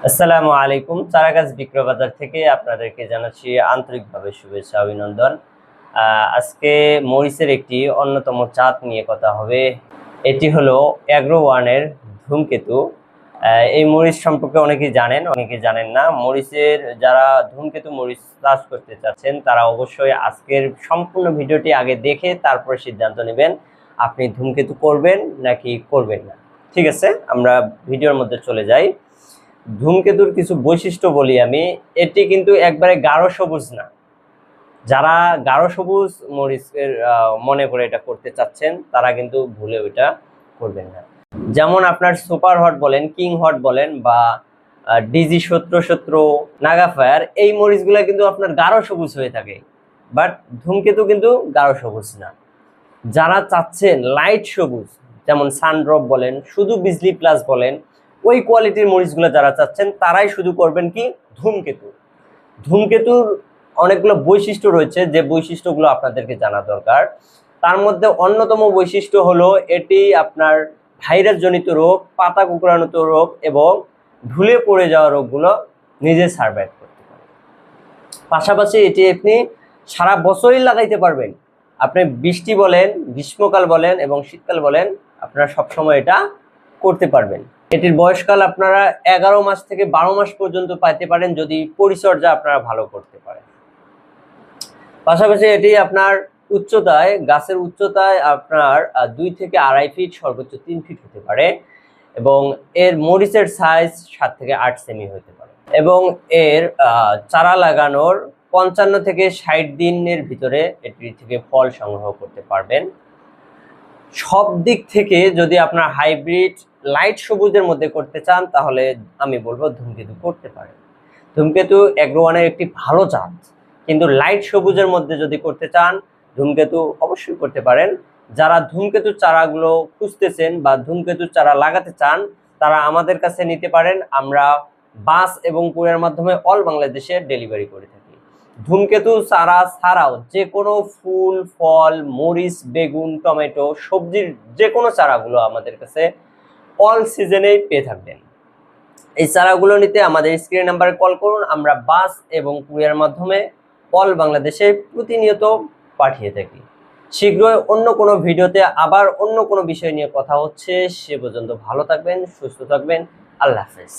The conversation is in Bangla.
আসসালামু আলাইকুম। চারাগাছ বিক্রয় বাজার থেকে আপনাদেরকে জানাচ্ছি আন্তরিকভাবে শুভেচ্ছা অভিনন্দন। আজকে মরিচের একটি অন্যতম জাত নিয়ে কথা হবে। এটি হলো অ্যাগ্রো ওয়ানের ধূমকেতু। এই মরিচ সম্পর্কে অনেকেই জানেন, অনেকেই জানেন না। মরিচের যারা ধূমকেতু মরিচ চাষ করতে চাচ্ছেন তারা অবশ্যই আজকের সম্পূর্ণ ভিডিওটি আগে দেখে তারপরে সিদ্ধান্ত নেবেন আপনি ধূমকেতু করবেন নাকি করবেন না। ঠিক আছে, আমরা ভিডিওর মধ্যে চলে যাই। ধূমকেতুর কিছু বৈশিষ্ট্য বলি আমি। এটি কিন্তু একবারে গাঢ় সবুজ না। যারা গাঢ় সবুজ মরিচের মনে করে এটা করতে চাচ্ছেন তারা কিন্তু ভুলে ওইটা করবেন না। যেমন আপনার সুপার হট বলেন, কিং হট বলেন বা ডিজি 1717, নাগাফায়ার, এই মরিচগুলা কিন্তু আপনার গাঢ় সবুজ হয়ে থাকে, বাট ধূমকেতু কিন্তু গাঢ় সবুজ না। যারা চাচ্ছেন লাইট সবুজ, যেমন সানড্রপ বলেন, শুধু বিজলি প্লাস বলেন, ওই কোয়ালিটির মরিচগুলো যারা চাচ্ছেন তারাই শুধু করবেন কি ধূমকেতু। ধূমকেতুর অনেকগুলো বৈশিষ্ট্য রয়েছে, যে বৈশিষ্ট্যগুলো আপনাদেরকে জানা দরকার। তার মধ্যে অন্যতম বৈশিষ্ট্য হলো এটি আপনার ভাইরাস জনিত রোগ, পাতা কুঁকড়ানোত রোগ এবং ঢুলে পড়ে যাওয়া রোগগুলো নিজে সার্ভাইভ করতে পারে। পাশাপাশি এটি আপনি সারা বছরই লাগাইতে পারবেন। আপনি বৃষ্টি বলেন, গ্রীষ্মকাল বলেন এবং শীতকাল বলেন, আপনারা সবসময় এটা করতে পারবেন। এটির বয়সকাল আপনারা 11 মাস থেকে 12 মাস পর্যন্ত পাইতে পারেন যদি পরিচর্যা আপনারা ভালো করতে পারেন। পাশাপাশি এটি আপনার উচ্চতায়, গাছের উচ্চতায় আপনার 2 থেকে 2.5 ফিট, সর্বোচ্চ 3 ফিট হতে পারে এবং এর মরিচের সাইজ 7 থেকে 8 সেমি হতে পারে এবং এর চারা লাগানোর 55 থেকে 60 দিনের ভিতরে এটি থেকে ফল সংগ্রহ করতে পারবেন। সব দিক থেকে যদি আপনার হাইব্রিড লাইট সবুজের মধ্যে করতে চান তাহলে আমি বলবো ধূমকেতু করতে পারেন। ধূমকেতু অ্যাগ্রো ওয়ানের একটি ভালো জাত, কিন্তু লাইট সবুজের মধ্যে যদি করতে চান ধূমকেতু অবশ্যই করতে পারেন। যারা ধূমকেতুর চারাগুলো খুঁজতেছেন বা ধূমকেতুর চারা লাগাতে চান তারা আমাদের কাছে নিতে পারেন। আমরা বাস এবং কুরিয়ার মাধ্যমে অল বাংলাদেশে ডেলিভারি করে থাকি। ধূমকেতু চারা ছাড়াও যে কোনো ফুল, ফল, মরিচ, বেগুন, টমেটো, সবজির যে কোনো চারাগুলো আমাদের কাছে অল সিজনেই পেয়ে থাকবেন। এই চারাগুলো নিতে আমাদের স্ক্রিন নাম্বারে কল করুন। আমরা বাস এবং কুরিয়ার মাধ্যমে অল বাংলাদেশে প্রতিনিয়ত পাঠিয়ে থাকি। শীঘ্রই অন্য কোনো ভিডিওতে আবার অন্য কোনো বিষয় নিয়ে কথা হচ্ছে। সে পর্যন্ত ভালো থাকবেন, সুস্থ থাকবেন। আল্লাহ হাফেজ।